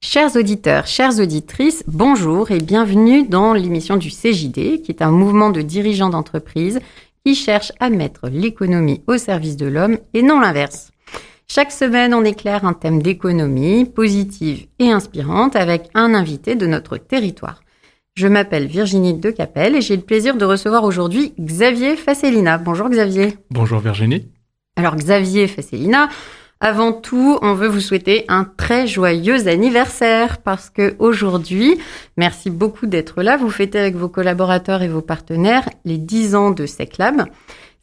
Chers auditeurs, chères auditrices, bonjour et bienvenue dans l'émission du CJD, qui est un mouvement de dirigeants d'entreprise qui cherche à mettre l'économie au service de l'homme et non l'inverse. Chaque semaine, on éclaire un thème d'économie positive et inspirante avec un invité de notre territoire. Je m'appelle Virginie Decapelle et j'ai le plaisir de recevoir aujourd'hui Xavier Fasselina. Bonjour Xavier. Bonjour Virginie. Alors Xavier Fasselina, avant tout, on veut vous souhaiter un très joyeux anniversaire parce que aujourd'hui, merci beaucoup d'être là, vous fêtez avec vos collaborateurs et vos partenaires les 10 ans de SecLab.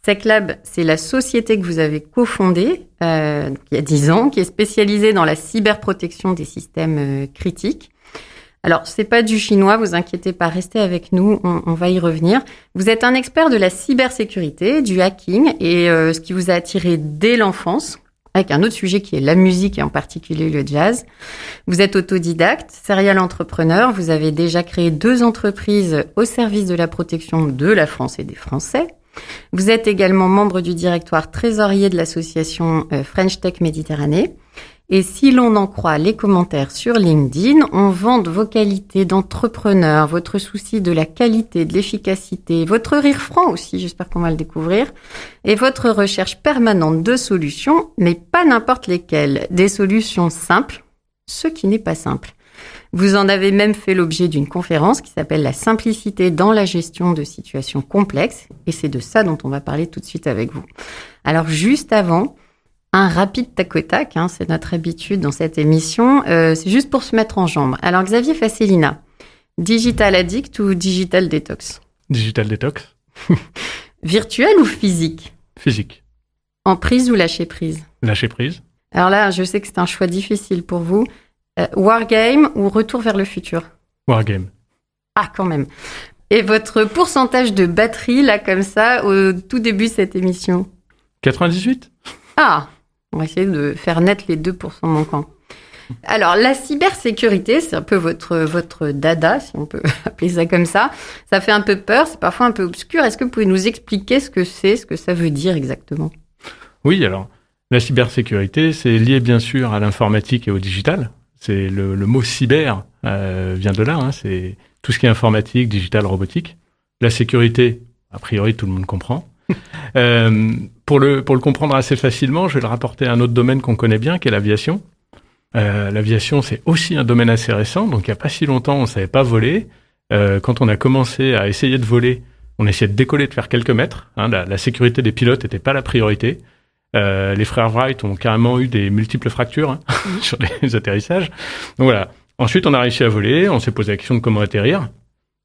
SecLab, c'est la société que vous avez cofondée il y a 10 ans, qui est spécialisée dans la cyberprotection des systèmes critiques. Alors, c'est pas du chinois, vous inquiétez pas, restez avec nous, on va y revenir. Vous êtes un expert de la cybersécurité, du hacking et ce qui vous a attiré dès l'enfance, avec un autre sujet qui est la musique et en particulier le jazz. Vous êtes autodidacte, serial entrepreneur, vous avez déjà créé 2 entreprises au service de la protection de la France et des Français. Vous êtes également membre du directoire trésorier de l'association French Tech Méditerranée. Et si l'on en croit les commentaires sur LinkedIn, on vante vos qualités d'entrepreneur, votre souci de la qualité, de l'efficacité, votre rire franc aussi, j'espère qu'on va le découvrir, et votre recherche permanente de solutions, mais pas n'importe lesquelles, des solutions simples, ce qui n'est pas simple. Vous en avez même fait l'objet d'une conférence qui s'appelle « La simplicité dans la gestion de situations complexes », et c'est de ça dont on va parler tout de suite avec vous. Alors juste avant, un rapide tac au tac, c'est notre habitude dans cette émission, c'est juste pour se mettre en jambes. Alors Xavier Fasselina, digital addict ou digital detox? Digital detox. Virtuel ou physique? Physique. En prise ou lâcher prise? Lâcher prise. Alors là, je sais que c'est un choix difficile pour vous. Wargame ou retour vers le futur? Wargame. Ah, quand même. Et votre pourcentage de batterie, là, comme ça, au tout début de cette émission? 98. Ah, on va essayer de faire naître les 2% manquants. Alors, la cybersécurité, c'est un peu votre dada, si on peut appeler ça comme ça. Ça fait un peu peur, c'est parfois un peu obscur. Est-ce que vous pouvez nous expliquer ce que c'est, ce que ça veut dire exactement? Oui, alors, la cybersécurité, c'est lié bien sûr à l'informatique et au digital. C'est le mot cyber vient de là, c'est tout ce qui est informatique, digital, robotique. La sécurité, a priori, tout le monde comprend. Pour le comprendre assez facilement, je vais le rapporter à un autre domaine qu'on connaît bien, qui est l'aviation. L'aviation, c'est aussi un domaine assez récent, donc il n'y a pas si longtemps, on ne savait pas voler. Quand on a commencé à essayer de voler, on essayait de décoller, de faire quelques mètres. La sécurité des pilotes n'était pas la priorité. Les frères Wright ont carrément eu des multiples fractures sur les atterrissages. Donc voilà. Ensuite, on a réussi à voler, on s'est posé la question de comment atterrir.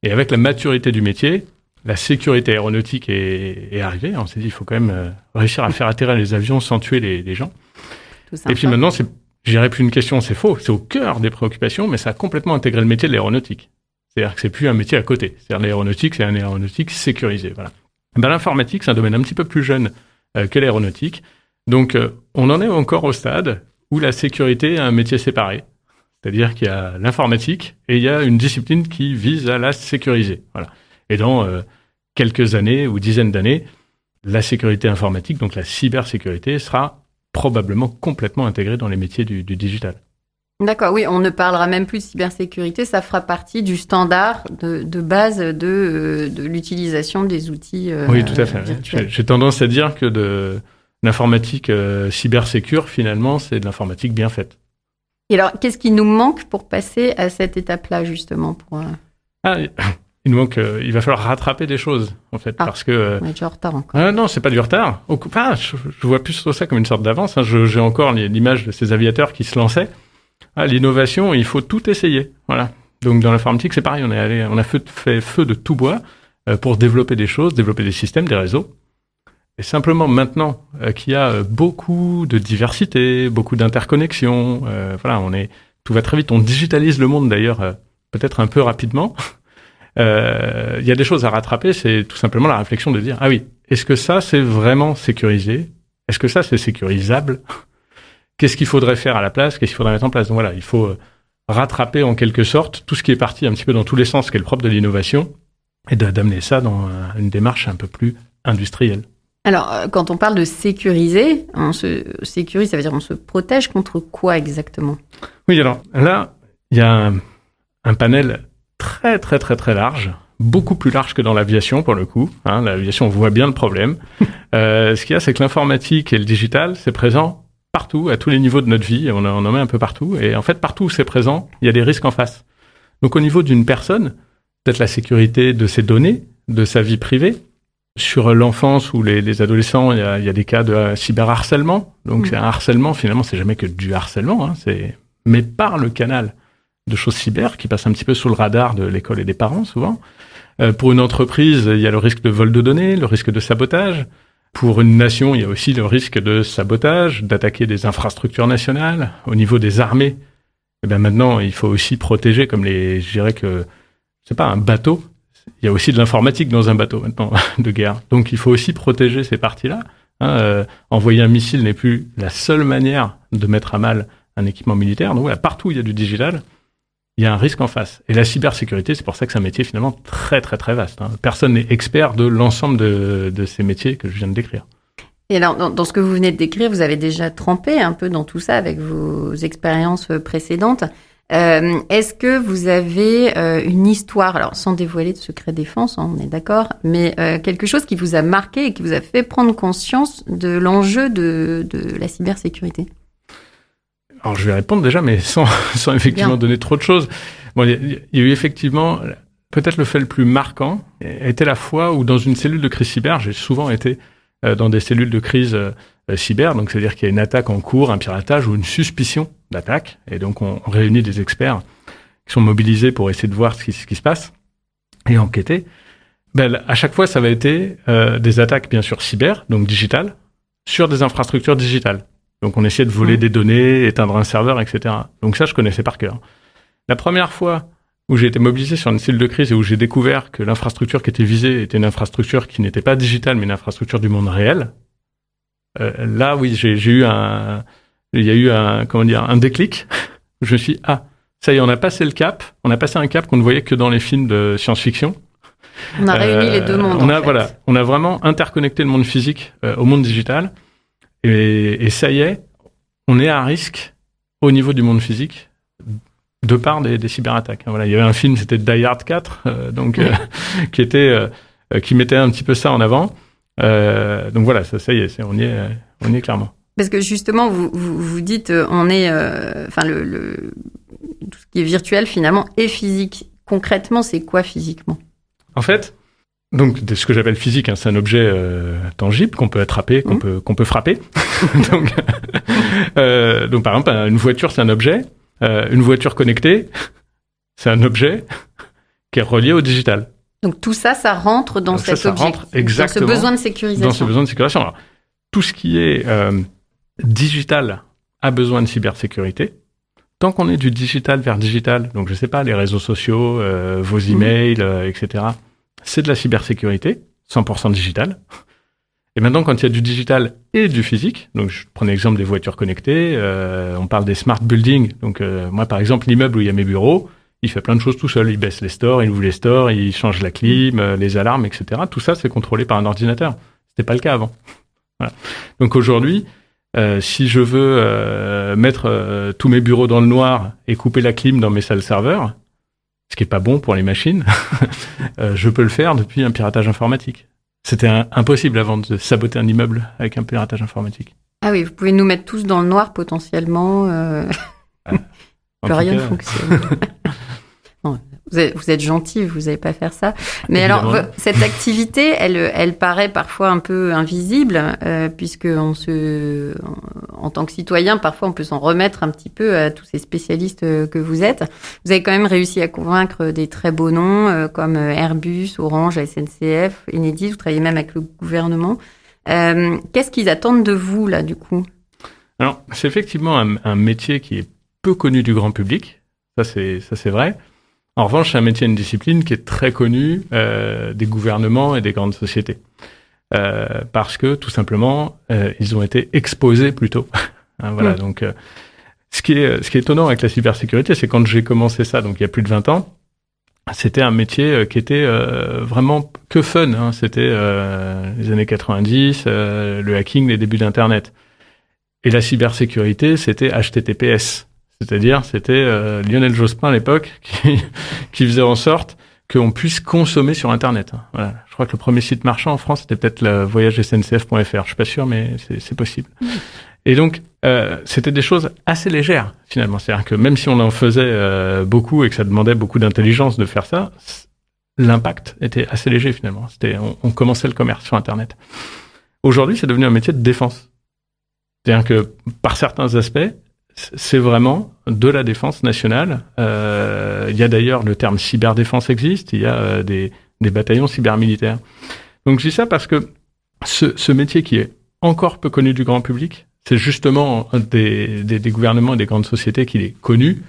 Et avec la maturité du métier, la sécurité aéronautique est arrivée. On s'est dit, il faut quand même réussir à faire atterrir les avions sans tuer les gens. Et puis maintenant, je dirais plus une question, c'est faux. C'est au cœur des préoccupations, mais ça a complètement intégré le métier de l'aéronautique. C'est-à-dire que c'est plus un métier à côté. C'est-à-dire l'aéronautique, c'est un aéronautique sécurisé. Voilà. L'informatique, c'est un domaine un petit peu plus jeune que l'aéronautique. Donc, on en est encore au stade où la sécurité est un métier séparé. C'est-à-dire qu'il y a l'informatique et il y a une discipline qui vise à la sécuriser. Voilà. Et dans quelques années ou dizaines d'années, la sécurité informatique, donc la cybersécurité, sera probablement complètement intégrée dans les métiers du digital. D'accord, oui, on ne parlera même plus de cybersécurité, ça fera partie du standard de base de l'utilisation des outils oui, tout à fait. virtuels. J'ai tendance à dire que de l'informatique cybersécure, finalement, c'est de l'informatique bien faite. Et alors, qu'est-ce qui nous manque pour passer à cette étape-là, justement Il nous manque, il va falloir rattraper des choses, en fait, parce que... on est déjà en retard encore. Non, c'est pas du retard. Je vois plus ça comme une sorte d'avance. J'ai encore l'image de ces aviateurs qui se lançaient. L'innovation, il faut tout essayer. Voilà. Donc, dans l'informatique, c'est pareil. On a fait feu de tout bois pour développer des choses, développer des systèmes, des réseaux. Et simplement, maintenant qu'il y a beaucoup de diversité, beaucoup d'interconnexions, tout va très vite. On digitalise le monde, d'ailleurs, peut-être un peu rapidement. Il y a des choses à rattraper, c'est tout simplement la réflexion de dire, ah oui, est-ce que ça, c'est vraiment sécurisé? Est-ce que ça, c'est sécurisable? Qu'est-ce qu'il faudrait faire à la place? Qu'est-ce qu'il faudrait mettre en place? Donc voilà, il faut rattraper en quelque sorte tout ce qui est parti un petit peu dans tous les sens, ce qui est le propre de l'innovation, et d'amener ça dans une démarche un peu plus industrielle. Alors, quand on parle de sécuriser, on se sécurise, ça veut dire on se protège contre quoi exactement? Oui, alors là, il y a un panel très très très très large, beaucoup plus large que dans l'aviation pour le coup. L'aviation, on voit bien le problème. Ce qu'il y a, c'est que l'informatique et le digital, c'est présent partout, à tous les niveaux de notre vie. On en met un peu partout. Et en fait, partout où c'est présent, il y a des risques en face. Donc au niveau d'une personne, peut-être la sécurité de ses données, de sa vie privée. Sur l'enfance ou les adolescents, il y a des cas de cyberharcèlement. Donc c'est un harcèlement, finalement, c'est jamais que du harcèlement. Mais par le canal de choses cyber qui passent un petit peu sous le radar de l'école et des parents, souvent. Pour une entreprise, il y a le risque de vol de données, le risque de sabotage. Pour une nation, il y a aussi le risque de sabotage, d'attaquer des infrastructures nationales. Au niveau des armées, maintenant, il faut aussi protéger, je dirais que, c'est pas un bateau. Il y a aussi de l'informatique dans un bateau maintenant de guerre. Donc il faut aussi protéger ces parties-là. Envoyer un missile n'est plus la seule manière de mettre à mal un équipement militaire. Donc voilà, partout où il y a du digital, il y a un risque en face. Et la cybersécurité, c'est pour ça que c'est un métier finalement très très très vaste. Personne n'est expert de l'ensemble de ces métiers que je viens de décrire. Et alors, dans ce que vous venez de décrire, vous avez déjà trempé un peu dans tout ça avec vos expériences précédentes. Est-ce que vous avez une histoire, alors sans dévoiler de secret défense, on est d'accord, mais quelque chose qui vous a marqué et qui vous a fait prendre conscience de l'enjeu de la cybersécurité? Alors je vais répondre déjà, mais sans effectivement donner trop de choses. Bon, il y a eu effectivement, peut-être le fait le plus marquant, était la fois où dans une cellule de crise cyber, j'ai souvent été dans des cellules de crise cyber, donc c'est-à-dire qu'il y a une attaque en cours, un piratage ou une suspicion d'attaque, et donc on réunit des experts qui sont mobilisés pour essayer de voir ce qui se passe et enquêter. À chaque fois, ça va être des attaques bien sûr cyber, donc digitales, sur des infrastructures digitales. Donc on essayait de voler des données, éteindre un serveur, etc. Donc ça, je connaissais par cœur. La première fois où j'ai été mobilisé sur une cellule de crise et où j'ai découvert que l'infrastructure qui était visée était une infrastructure qui n'était pas digitale, mais une infrastructure du monde réel, là, oui, il y a eu un déclic. Je me suis dit, ça y est, on a passé le cap. On a passé un cap qu'on ne voyait que dans les films de science-fiction. On a réuni les deux mondes. On a vraiment interconnecté le monde physique au monde digital. Et ça y est, on est à risque au niveau du monde physique de par des cyberattaques. Voilà, il y avait un film, c'était Die Hard 4, qui mettait un petit peu ça en avant. Donc voilà, ça y est, on y est clairement. Parce que justement, vous dites, on est, tout ce qui est virtuel finalement est physique. Concrètement, c'est quoi physiquement? En fait, donc ce que j'appelle physique, c'est un objet tangible qu'on peut attraper, qu'on peut frapper. donc par exemple, une voiture, c'est un objet. Une voiture connectée, c'est un objet qui est relié au digital. Donc tout ça, ça rentre dans cet objet, rentre exactement dans ce besoin de sécurisation. Dans ce besoin de sécurisation. Alors, tout ce qui est digital a besoin de cybersécurité. Tant qu'on est du digital vers digital, donc je sais pas, les réseaux sociaux, vos emails, etc., c'est de la cybersécurité, 100% digital. Et maintenant, quand il y a du digital et du physique, donc je prends l'exemple des voitures connectées, on parle des smart buildings. Donc moi, par exemple, l'immeuble où il y a mes bureaux, il fait plein de choses tout seul. Il baisse les stores, il ouvre les stores, il change la clim, les alarmes, etc. Tout ça, c'est contrôlé par un ordinateur. C'était pas le cas avant. Voilà. Donc aujourd'hui, si je veux mettre tous mes bureaux dans le noir et couper la clim dans mes salles serveurs, ce qui est pas bon pour les machines, je peux le faire depuis un piratage informatique. C'était impossible avant de saboter un immeuble avec un piratage informatique. Ah oui, vous pouvez nous mettre tous dans le noir potentiellement. Plus rien ne fonctionne. Non, vous êtes gentil, vous n'allez pas faire ça. Mais évidemment. Alors, cette activité, elle paraît parfois un peu invisible, puisque en tant que citoyen, parfois on peut s'en remettre un petit peu à tous ces spécialistes que vous êtes. Vous avez quand même réussi à convaincre des très beaux noms, comme Airbus, Orange, SNCF, Enedis. Vous travaillez même avec le gouvernement. Qu'est-ce qu'ils attendent de vous, là, du coup? Alors, c'est effectivement un métier qui est peu connu du grand public. Ça, c'est vrai. En revanche, c'est un métier, une discipline qui est très connue des gouvernements et des grandes sociétés. Parce que, tout simplement, ils ont été exposés plus tôt. Voilà, donc, ce qui est étonnant avec la cybersécurité, c'est quand j'ai commencé ça, donc il y a plus de 20 ans, c'était un métier qui était vraiment que fun. C'était les années 90, le hacking, les débuts d'Internet. Et la cybersécurité, c'était HTTPS. C'est-à-dire, c'était Lionel Jospin à l'époque qui faisait en sorte qu'on puisse consommer sur Internet. Voilà. Je crois que le premier site marchand en France, c'était peut-être le voyagesncf.fr. Je suis pas sûr, mais c'est possible. Et donc, c'était des choses assez légères, finalement. C'est-à-dire que même si on en faisait beaucoup et que ça demandait beaucoup d'intelligence de faire ça, l'impact était assez léger, finalement. On commençait le commerce sur Internet. Aujourd'hui, c'est devenu un métier de défense. C'est-à-dire que, par certains aspects, c'est vraiment de la défense nationale. Il y a d'ailleurs le terme cyberdéfense existe. Il y a des bataillons cybermilitaires. Donc je dis ça parce que ce métier qui est encore peu connu du grand public, c'est justement des gouvernements et des grandes sociétés qui est connu.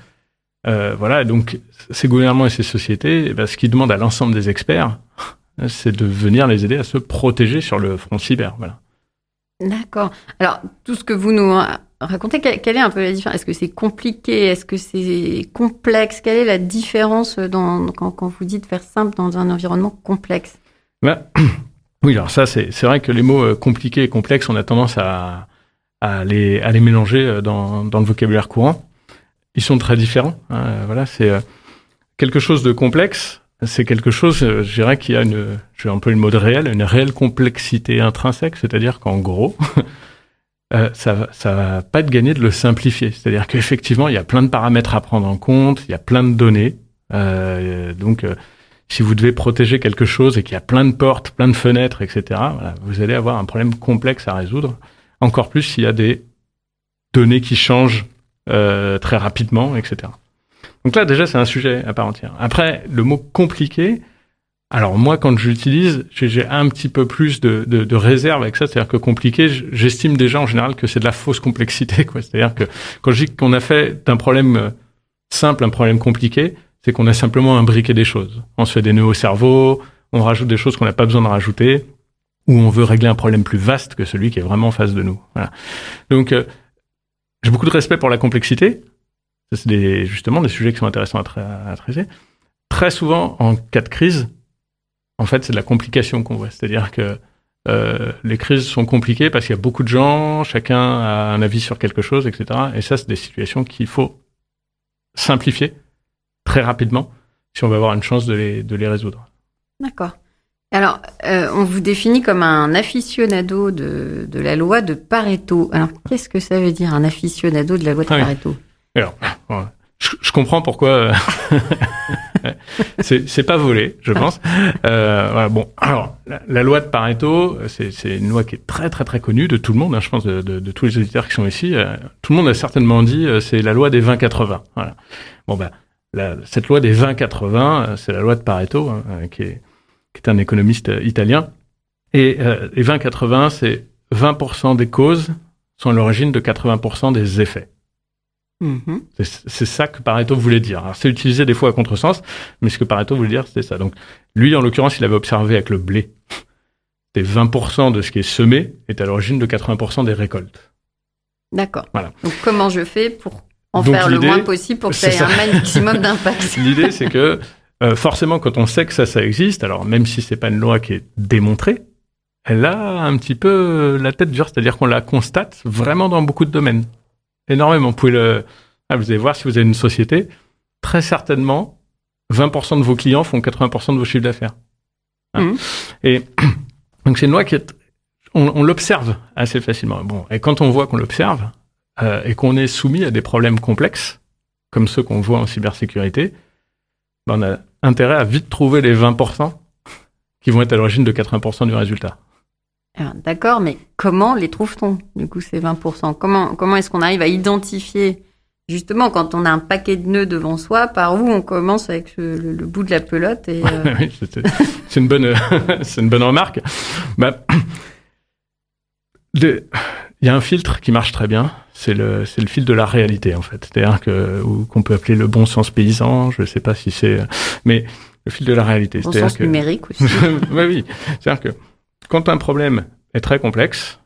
Voilà. Donc ces gouvernements et ces sociétés, ce qu'ils demandent à l'ensemble des experts, c'est de venir les aider à se protéger sur le front cyber. Voilà. D'accord. Alors, tout ce que vous nous racontez, quelle est un peu la différence? Est-ce que c'est compliqué? Est-ce que c'est complexe? Quelle est la différence quand vous dites faire simple dans un environnement complexe? Oui, alors ça, c'est vrai que les mots compliqués et complexes, on a tendance à les mélanger dans le vocabulaire courant. Ils sont très différents. Voilà, c'est quelque chose de complexe. C'est quelque chose, je dirais, qui a je vais employer le mot de réel, une réelle complexité intrinsèque, c'est-à-dire qu'en gros, ça va pas être gagné de le simplifier. C'est-à-dire qu'effectivement, il y a plein de paramètres à prendre en compte, il y a plein de données. Donc, si vous devez protéger quelque chose et qu'il y a plein de portes, plein de fenêtres, etc., voilà, vous allez avoir un problème complexe à résoudre. Encore plus s'il y a des données qui changent très rapidement, etc. Donc là, déjà, c'est un sujet à part entière. Après, le mot compliqué, alors moi, quand je l'utilise, j'ai un petit peu plus de réserve avec ça. C'est-à-dire que compliqué, j'estime déjà en général que c'est de la fausse complexité, quoi. C'est-à-dire que quand je dis qu'on a fait d'un problème simple un problème compliqué, c'est qu'on a simplement imbriqué des choses. On se fait des nœuds au cerveau, on rajoute des choses qu'on n'a pas besoin de rajouter, ou on veut régler un problème plus vaste que celui qui est vraiment en face de nous. Voilà. Donc, j'ai beaucoup de respect pour la complexité. Ça, c'est justement des sujets qui sont intéressants à traiter. Très souvent, en cas de crise, en fait, c'est de la complication qu'on voit. C'est-à-dire que les crises sont compliquées parce qu'il y a beaucoup de gens, chacun a un avis sur quelque chose, etc. Et ça, c'est des situations qu'il faut simplifier très rapidement si on veut avoir une chance de les résoudre. D'accord. Alors, on vous définit comme un aficionado de la loi de Pareto. Alors, qu'est-ce que ça veut dire, un aficionado de la loi de Pareto? Alors, je comprends pourquoi c'est pas volé, je pense. Voilà, bon, alors la loi de Pareto, c'est une loi qui est très très très connue de tout le monde. Je pense de tous les auditeurs qui sont ici. Tout le monde a certainement dit c'est la loi des 20-80. Voilà. Bon cette loi des 20-80, c'est la loi de Pareto, qui est un économiste italien. Et les 20-80, c'est 20% des causes sont à l'origine de 80% des effets. Mmh. C'est ça que Pareto voulait dire. Alors, c'est utilisé des fois à contresens, mais ce que Pareto voulait dire, c'était ça. Donc, lui, en l'occurrence, il avait observé avec le blé. C'était 20% de ce qui est semé est à l'origine de 80% des récoltes. D'accord. Voilà. Donc, comment je fais pour faire le moins possible pour que ça ait un maximum d'impact? L'idée, c'est que forcément, quand on sait que ça existe, alors même si c'est pas une loi qui est démontrée, elle a un petit peu la tête dure, c'est-à-dire qu'on la constate vraiment dans beaucoup de domaines. Énormément. Vous allez voir, si vous avez une société, très certainement, 20% de vos clients font 80% de vos chiffres d'affaires. Mmh. Et donc, c'est une loi on l'observe assez facilement. Bon, et quand on voit qu'on l'observe, et qu'on est soumis à des problèmes complexes, comme ceux qu'on voit en cybersécurité, on a intérêt à vite trouver les 20% qui vont être à l'origine de 80% du résultat. Alors, d'accord, mais comment les trouve-t-on, du coup, ces 20%? Comment est-ce qu'on arrive à identifier, justement, quand on a un paquet de nœuds devant soi, par où on commence avec le bout de la pelote et Oui, c'est une bonne remarque. Il y a un filtre qui marche très bien, c'est le filtre de la réalité, en fait. C'est-à-dire qu'on peut appeler le bon sens paysan, je ne sais pas si c'est... Mais le filtre de la réalité. Bon sens numérique aussi. Oui. C'est-à-dire que quand un problème est très complexe,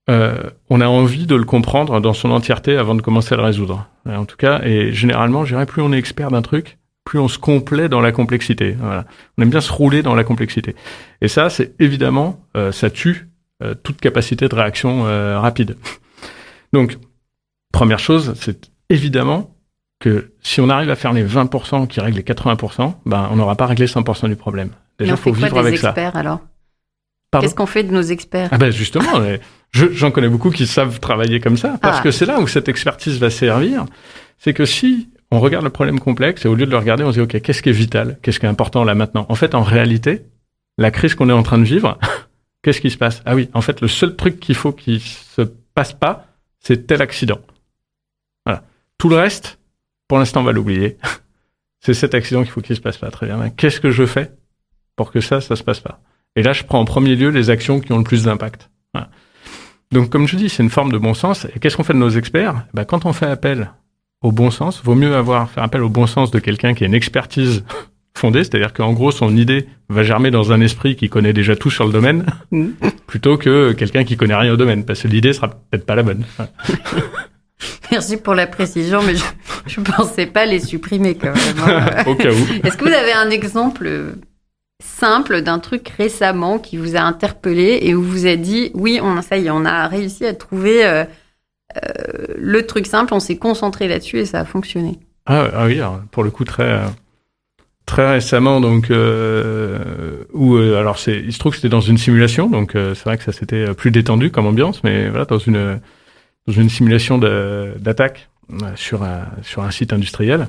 on a envie de le comprendre dans son entièreté avant de commencer à le résoudre. En tout cas, et généralement, je dirais, plus on est expert d'un truc, plus on se complaît dans la complexité. Voilà. On aime bien se rouler dans la complexité. Et ça, c'est évidemment, ça tue toute capacité de réaction rapide. Donc, première chose, c'est évidemment que si on arrive à faire les 20% qui règlent les 80%, ben, on n'aura pas réglé 100% du problème. Déjà, il faut vivre avec ça. Experts, alors Pardon. Qu'est-ce qu'on fait de nos experts? Ah ben justement, j'en connais beaucoup qui savent travailler comme ça, parce que c'est là où cette expertise va servir. C'est que si on regarde le problème complexe et au lieu de le regarder, on se dit ok, qu'est-ce qui est vital, qu'est-ce qui est important là maintenant. En fait, en réalité, la crise qu'on est en train de vivre, qu'est-ce qui se passe? Ah oui, en fait, le seul truc qu'il faut qu'il se passe pas, c'est tel accident. Voilà. Tout le reste, pour l'instant, on va l'oublier. C'est cet accident qu'il faut qu'il se passe pas. Très bien. Qu'est-ce que je fais pour que ça se passe pas? Et là, je prends en premier lieu les actions qui ont le plus d'impact. Voilà. Donc, comme je dis, c'est une forme de bon sens. Et qu'est-ce qu'on fait de nos experts? Ben, quand on fait appel au bon sens, vaut mieux faire appel au bon sens de quelqu'un qui a une expertise fondée, c'est-à-dire qu'en gros, son idée va germer dans un esprit qui connaît déjà tout sur le domaine, plutôt que quelqu'un qui connaît rien au domaine, parce que l'idée sera peut-être pas la bonne. Voilà. Merci pour la précision, mais je pensais pas les supprimer quand même. Au cas où. Est-ce que vous avez un exemple simple d'un truc récemment qui vous a interpellé et où vous vous êtes dit, oui, ça y est, on a réussi à trouver le truc simple, on s'est concentré là-dessus et ça a fonctionné? Ah oui, alors, pour le coup, très récemment, donc, alors il se trouve que c'était dans une simulation, donc c'est vrai que ça c'était plus détendu comme ambiance, mais voilà, dans une simulation d'attaque sur un site industriel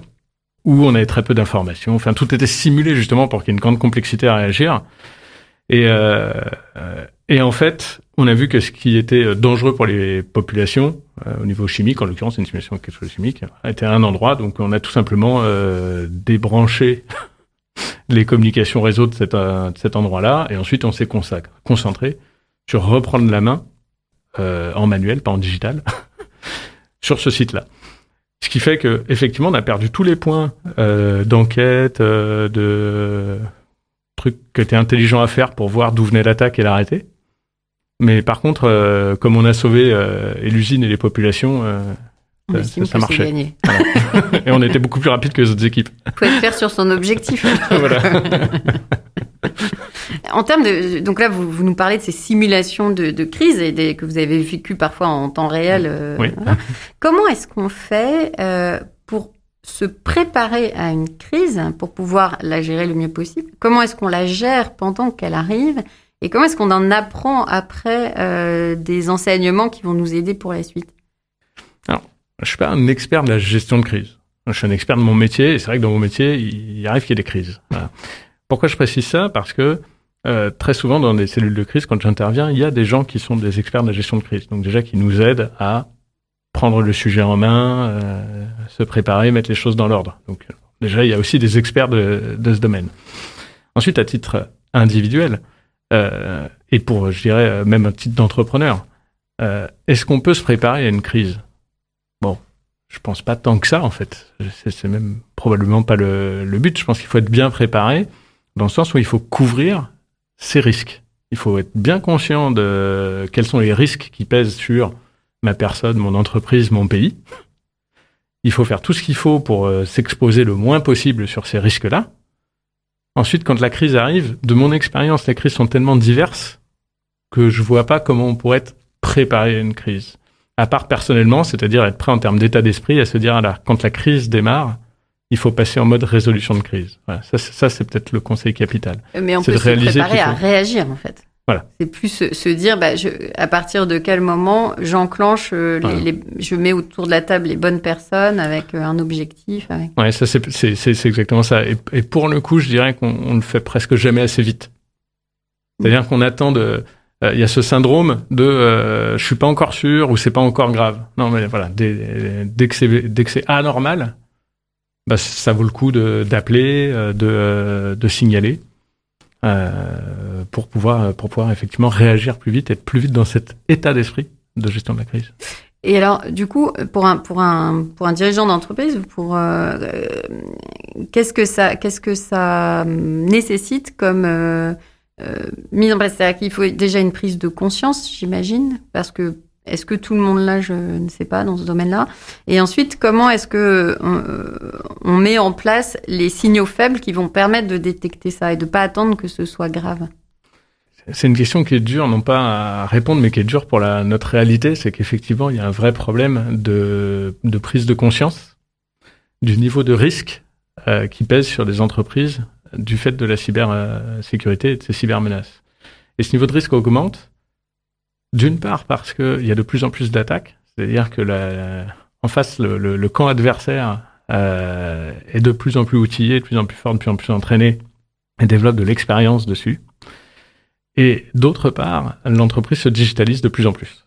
où on avait très peu d'informations. Enfin, tout était simulé justement pour qu'il y ait une grande complexité à réagir. Et en fait, on a vu que ce qui était dangereux pour les populations, au niveau chimique, en l'occurrence, c'est une simulation de quelque chose de chimique, était à un endroit. Donc, on a tout simplement débranché les communications réseau de cet endroit-là. Et ensuite, on s'est concentré sur reprendre la main en manuel, pas en digital, sur ce site-là. Ce qui fait que effectivement, on a perdu tous les points d'enquête, de trucs qui étaient intelligents à faire pour voir d'où venait l'attaque et l'arrêter. Mais par contre, comme on a sauvé et l'usine et les populations, ça marchait. Gagné. Voilà. Et on était beaucoup plus rapide que les autres équipes. Il faut être clair sur son objectif. Voilà. En termes de, donc là, vous nous parlez de ces simulations de crise et que vous avez vécues parfois en temps réel. Oui. Voilà. Comment est-ce qu'on fait pour se préparer à une crise, pour pouvoir la gérer le mieux possible? Comment est-ce qu'on la gère pendant qu'elle arrive? Et comment est-ce qu'on en apprend après des enseignements qui vont nous aider pour la suite? Alors, je suis pas un expert de la gestion de crise. Je suis un expert de mon métier et c'est vrai que dans mon métier, il arrive qu'il y ait des crises. Voilà. Pourquoi je précise ça? Parce que très souvent dans des cellules de crise, quand j'interviens, il y a des gens qui sont des experts de la gestion de crise. Donc déjà qui nous aident à prendre le sujet en main, se préparer, mettre les choses dans l'ordre. Donc déjà, il y a aussi des experts de ce domaine. Ensuite, à titre individuel, et pour, je dirais, même à titre d'entrepreneur, est-ce qu'on peut se préparer à une crise? Bon, je pense pas tant que ça, en fait. C'est même probablement pas le but. Je pense qu'il faut être bien préparé, dans le sens où il faut couvrir ses risques. Il faut être bien conscient de quels sont les risques qui pèsent sur ma personne, mon entreprise, mon pays. Il faut faire tout ce qu'il faut pour s'exposer le moins possible sur ces risques-là. Ensuite, quand la crise arrive, de mon expérience, les crises sont tellement diverses que je vois pas comment on pourrait être préparé à une crise. À part personnellement, c'est-à-dire être prêt en termes d'état d'esprit à se dire, quand la crise démarre, il faut passer en mode résolution de crise. Voilà, ça c'est peut-être le conseil capital. Mais on peut se préparer à réagir, en fait. Voilà. C'est plus se dire, à partir de quel moment j'enclenche, je mets autour de la table les bonnes personnes avec un objectif. Ouais, ça c'est exactement ça. Et pour le coup, je dirais qu'on le fait presque jamais assez vite. C'est-à-dire qu'on attend il y a ce syndrome de je suis pas encore sûr ou c'est pas encore grave. Non, mais voilà, dès que c'est anormal, ça vaut le coup d'appeler, de signaler. Pour pouvoir effectivement réagir plus vite, être plus vite dans cet état d'esprit de gestion de la crise. Et alors, du coup, pour un dirigeant d'entreprise, qu'est-ce que ça nécessite comme mise en place? C'est-à-dire qu'il faut déjà une prise de conscience, j'imagine, parce que est-ce que tout le monde là, je ne sais pas, dans ce domaine-là? Et ensuite, comment est-ce que on met en place les signaux faibles qui vont permettre de détecter ça et de pas attendre que ce soit grave? C'est une question qui est dure, non pas à répondre, mais qui est dure pour notre réalité. C'est qu'effectivement, il y a un vrai problème de prise de conscience. du niveau de risque qui pèse sur des entreprises du fait de la cybersécurité et de ces cybermenaces. Et ce niveau de risque augmente, d'une part parce qu'il y a de plus en plus d'attaques, c'est-à-dire que en face, le camp adversaire est de plus en plus outillé, de plus en plus fort, de plus en plus entraîné et développe de l'expérience dessus. Et d'autre part, l'entreprise se digitalise de plus en plus.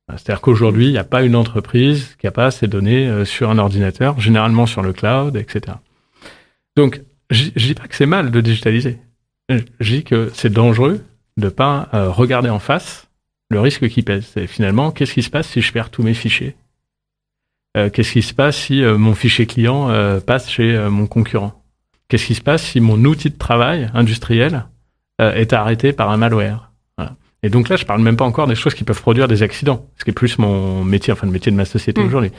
C'est-à-dire qu'aujourd'hui, il n'y a pas une entreprise qui n'a pas ses données sur un ordinateur, généralement sur le cloud, etc. Donc, je dis pas que c'est mal de digitaliser. Je dis que c'est dangereux de pas regarder en face le risque qui pèse. C'est finalement, qu'est-ce qui se passe si je perds tous mes fichiers ? Qu'est-ce qui se passe si mon fichier client passe chez mon concurrent ? Qu'est-ce qui se passe si mon outil de travail industriel est arrêté par un malware ? Voilà. Et donc là, je parle même pas encore des choses qui peuvent produire des accidents, ce qui est plus mon métier, enfin le métier de ma société aujourd'hui.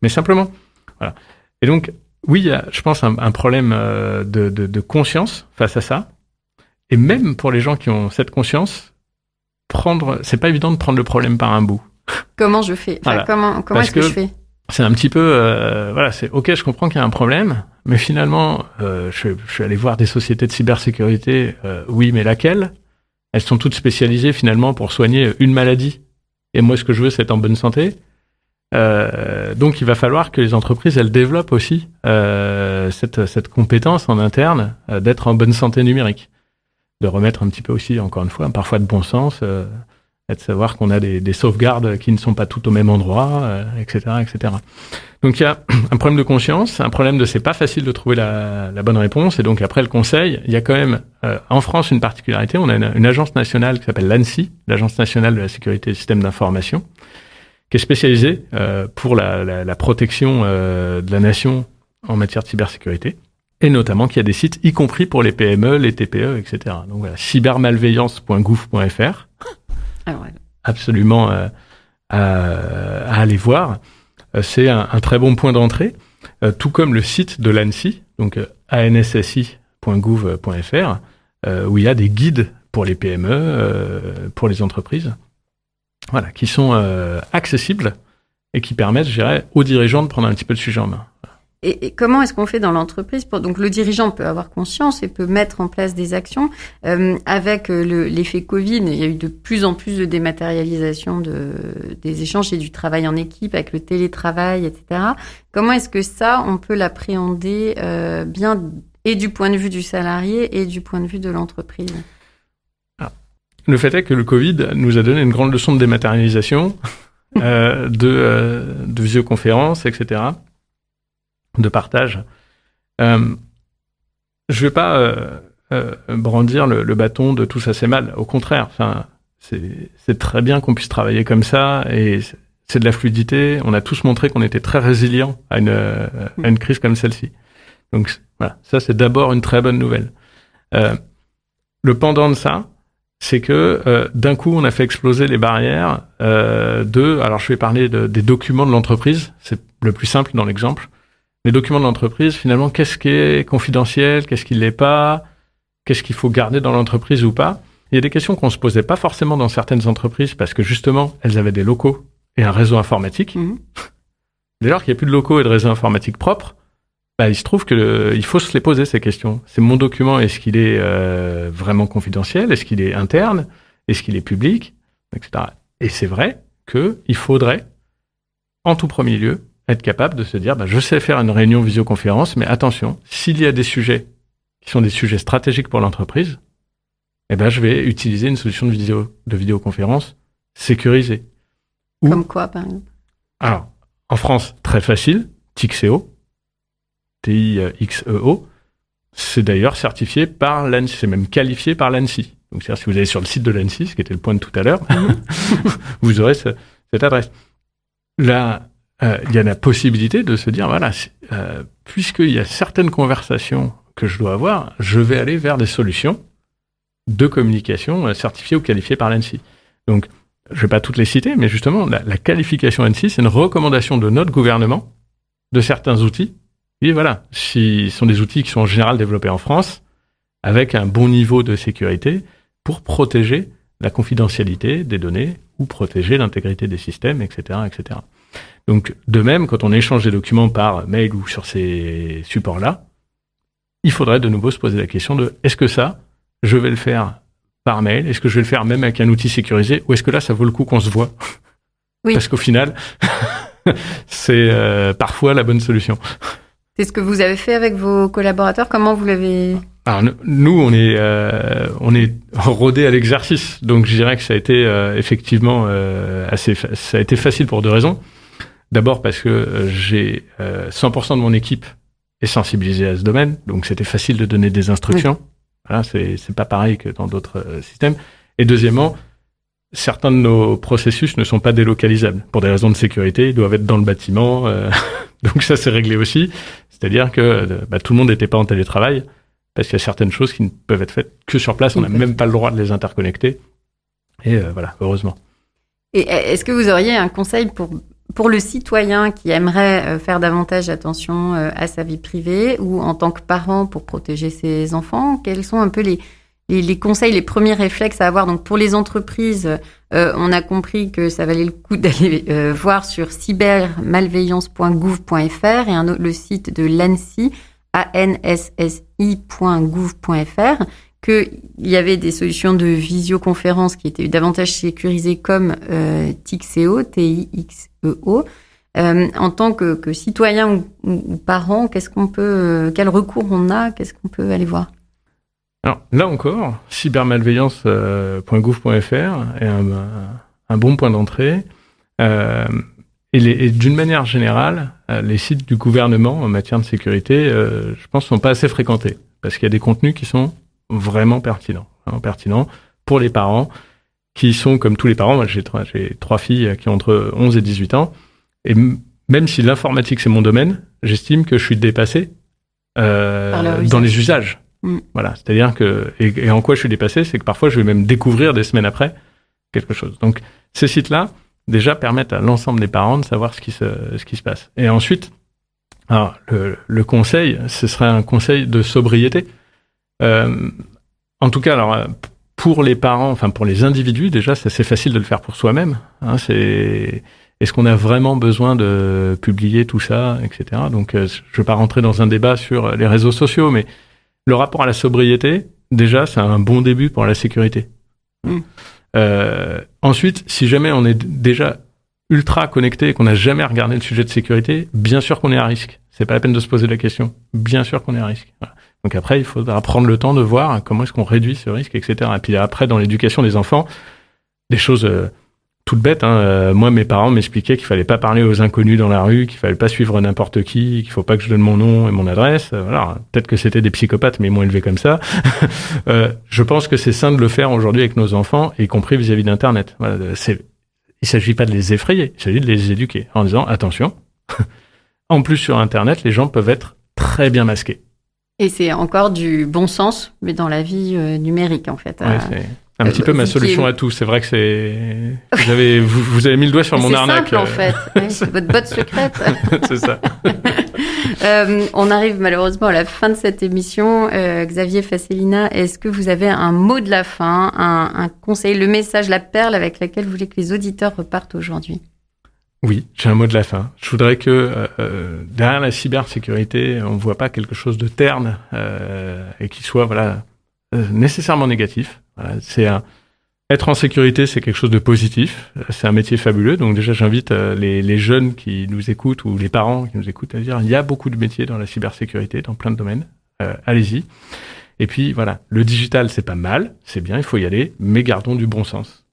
Mais simplement, voilà. Et donc, oui, il y a, je pense, un problème de conscience face à ça. Et même pour les gens qui ont cette conscience, c'est pas évident de prendre le problème par un bout. Comment je fais ? Enfin, voilà. Comment est-ce que je fais ? C'est un petit peu, voilà, c'est ok, je comprends qu'il y a un problème, mais finalement, je suis allé voir des sociétés de cybersécurité, oui, mais laquelle ? Elles sont toutes spécialisées finalement pour soigner une maladie. Et moi, ce que je veux, c'est être en bonne santé. Donc, il va falloir que les entreprises, elles développent aussi cette compétence en interne d'être en bonne santé numérique. De remettre un petit peu aussi, encore une fois, parfois de bon sens, et de savoir qu'on a des sauvegardes qui ne sont pas toutes au même endroit, etc., etc. Donc, il y a un problème de conscience, un problème de c'est pas facile de trouver la bonne réponse. Et donc, après le conseil, il y a quand même, en France, une particularité. On a une agence nationale qui s'appelle l'ANSSI, l'Agence nationale de la sécurité des systèmes d'information, qui est spécialisée pour la protection de la nation en matière de cybersécurité. Et notamment qu'il y a des sites, y compris pour les PME, les TPE, etc. Donc voilà, cybermalveillance.gouv.fr. Absolument à aller voir. C'est un très bon point d'entrée, tout comme le site de l'ANSSI, donc anSSI.gouv.fr, où il y a des guides pour les PME, pour les entreprises, voilà, qui sont accessibles et qui permettent, je dirais, aux dirigeants de prendre un petit peu le sujet en main. Et comment est-ce qu'on fait dans l'entreprise donc le dirigeant peut avoir conscience et peut mettre en place des actions. Avec l'effet Covid, il y a eu de plus en plus de dématérialisation des échanges et du travail en équipe avec le télétravail, etc. Comment est-ce que ça, on peut l'appréhender bien et du point de vue du salarié et du point de vue de l'entreprise ? Le fait est que le Covid nous a donné une grande leçon de dématérialisation, de visioconférence, etc., de partage. Je vais pas brandir le bâton de tout ça c'est mal. Au contraire, enfin, c'est très bien qu'on puisse travailler comme ça et c'est de la fluidité. On a tous montré qu'on était très résilients à une crise comme celle-ci. Donc voilà, ça c'est d'abord une très bonne nouvelle. Le pendant de ça, c'est que d'un coup on a fait exploser les barrières alors je vais parler des documents de l'entreprise, c'est le plus simple dans l'exemple. Les documents de l'entreprise, finalement, qu'est-ce qui est confidentiel, qu'est-ce qui ne l'est pas, qu'est-ce qu'il faut garder dans l'entreprise ou pas. Il y a des questions qu'on ne se posait pas forcément dans certaines entreprises parce que justement, elles avaient des locaux et un réseau informatique. Dès lors qu'il n'y a plus de locaux et de réseau informatique propre, il se trouve qu'il faut se les poser, ces questions. C'est mon document, est-ce qu'il est vraiment confidentiel, est-ce qu'il est interne, est-ce qu'il est public, etc. Et c'est vrai qu'il faudrait, en tout premier lieu, être capable de se dire, je sais faire une réunion visioconférence, mais attention, s'il y a des sujets qui sont des sujets stratégiques pour l'entreprise, je vais utiliser une solution de vidéoconférence sécurisée. Comme quoi, par exemple ? Alors, en France, très facile, Tixeo, Tixeo, c'est d'ailleurs certifié par l'ANSSI, c'est même qualifié par l'ANSSI. Donc, c'est-à-dire, si vous allez sur le site de l'ANSSI, ce qui était le point de tout à l'heure, vous aurez cette adresse. Là, il y a la possibilité de se dire, voilà, puisqu'il y a certaines conversations que je dois avoir, je vais aller vers des solutions de communication certifiées ou qualifiées par l'ANSSI. Donc, je ne vais pas toutes les citer, mais justement, la qualification ANSSI, c'est une recommandation de notre gouvernement de certains outils. Et voilà, ce sont des outils qui sont en général développés en France, avec un bon niveau de sécurité pour protéger la confidentialité des données ou protéger l'intégrité des systèmes, etc., etc. Donc, de même, quand on échange des documents par mail ou sur ces supports-là, il faudrait de nouveau se poser la question de est-ce que ça, je vais le faire par mail, est-ce que je vais le faire même avec un outil sécurisé, ou est-ce que là, ça vaut le coup qu'on se voit ? Oui. Parce qu'au final, c'est parfois la bonne solution. C'est ce que vous avez fait avec vos collaborateurs. Comment vous l'avez... Alors nous, on est rodés à l'exercice, donc je dirais que ça a été effectivement ça a été facile pour deux raisons. D'abord parce que j'ai 100% de mon équipe est sensibilisée à ce domaine, donc c'était facile de donner des instructions. Oui. Voilà, c'est pas pareil que dans d'autres systèmes. Et deuxièmement, certains de nos processus ne sont pas délocalisables pour des raisons de sécurité. Ils doivent être dans le bâtiment, donc ça c'est réglé aussi. C'est-à-dire que tout le monde n'était pas en télétravail. Parce qu'il y a certaines choses qui ne peuvent être faites que sur place. On n'a même pas le droit de les interconnecter. Et voilà, heureusement. Et est-ce que vous auriez un conseil pour le citoyen qui aimerait faire davantage attention à sa vie privée ou en tant que parent pour protéger ses enfants? Quels sont un peu les conseils, les premiers réflexes à avoir? Donc pour les entreprises, on a compris que ça valait le coup d'aller voir sur cybermalveillance.gouv.fr et le site de l'ANSSI, anssi.gouv.fr, qu'il y avait des solutions de visioconférence qui étaient davantage sécurisées comme Tixeo, T-I-X-E-O. En tant que citoyen ou parent, quel recours on a? Qu'est-ce qu'on peut aller voir? Alors, là encore, cybermalveillance.gouv.fr est un bon point d'entrée. Et d'une manière générale, les sites du gouvernement en matière de sécurité, je pense, sont pas assez fréquentés parce qu'il y a des contenus qui sont vraiment pertinents pour les parents qui sont comme tous les parents. Moi, j'ai trois filles qui ont entre 11 et 18 ans et même si l'informatique c'est mon domaine, j'estime que je suis dépassé dans les usages. Voilà, c'est-à-dire que et en quoi je suis dépassé, c'est que parfois je vais même découvrir des semaines après quelque chose. Donc ces sites-là déjà permettent à l'ensemble des parents de savoir ce qui se passe. Et ensuite, alors, le conseil, ce serait un conseil de sobriété. En tout cas, alors pour les parents, enfin pour les individus, déjà, c'est facile de le faire pour soi-même. Est-ce qu'on a vraiment besoin de publier tout ça, etc. Donc, je ne vais pas rentrer dans un débat sur les réseaux sociaux, mais le rapport à la sobriété, déjà, c'est un bon début pour la sécurité. Ensuite, si jamais on est déjà ultra connecté et qu'on n'a jamais regardé le sujet de sécurité, bien sûr qu'on est à risque. C'est pas la peine de se poser la question. Bien sûr qu'on est à risque. Voilà. Donc après, il faudra prendre le temps de voir comment est-ce qu'on réduit ce risque, etc. Et puis après, dans l'éducation des enfants, des choses toutes bêtes. Moi, mes parents m'expliquaient qu'il fallait pas parler aux inconnus dans la rue, qu'il fallait pas suivre n'importe qui, qu'il faut pas que je donne mon nom et mon adresse. Voilà. Peut-être que c'était des psychopathes, mais ils m'ont élevé comme ça. Je pense que c'est sain de le faire aujourd'hui avec nos enfants, y compris vis-à-vis d'Internet. Voilà, il s'agit pas de les effrayer, il s'agit de les éduquer en disant attention. En plus, sur Internet, les gens peuvent être très bien masqués. Et c'est encore du bon sens, mais dans la vie numérique, en fait. Ouais, c'est un petit peu ma solution à tout. C'est vrai que vous avez mis le doigt sur mon arnaque. C'est simple, en fait. C'est votre botte secrète. C'est ça. On arrive malheureusement à la fin de cette émission. Xavier Fasselina, est-ce que vous avez un mot de la fin, un conseil, le message, la perle avec laquelle vous voulez que les auditeurs repartent aujourd'hui? Oui, j'ai un mot de la fin. Je voudrais que derrière la cybersécurité, on ne voit pas quelque chose de terne et qui soit nécessairement négatif. Voilà, être en sécurité, c'est quelque chose de positif. C'est un métier fabuleux. Donc déjà, j'invite les jeunes qui nous écoutent ou les parents qui nous écoutent à dire il y a beaucoup de métiers dans la cybersécurité, dans plein de domaines. Allez-y. Et puis voilà, le digital, c'est pas mal, c'est bien, il faut y aller, mais gardons du bon sens.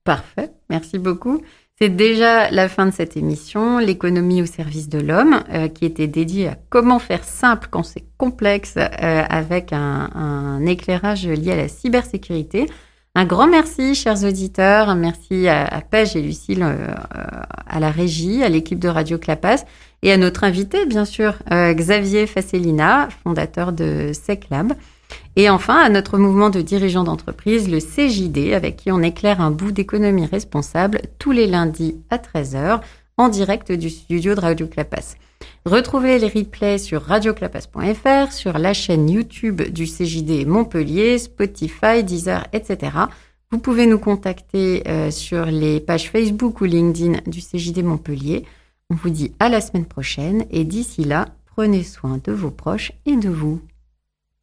Parfait, merci beaucoup. C'est déjà la fin de cette émission, l'économie au service de l'homme, qui était dédiée à comment faire simple quand c'est complexe, avec un éclairage lié à la cybersécurité. Un grand merci, chers auditeurs. Un merci à Paige et Lucille à la régie, à l'équipe de Radio Clapas et à notre invité, bien sûr, Xavier Fasselina, fondateur de SecLab. Et enfin, à notre mouvement de dirigeants d'entreprise, le CJD, avec qui on éclaire un bout d'économie responsable tous les lundis à 13h en direct du studio de Radio Clapas. Retrouvez les replays sur radioclapas.fr, sur la chaîne YouTube du CJD Montpellier, Spotify, Deezer, etc. Vous pouvez nous contacter sur les pages Facebook ou LinkedIn du CJD Montpellier. On vous dit à la semaine prochaine et d'ici là, prenez soin de vos proches et de vous.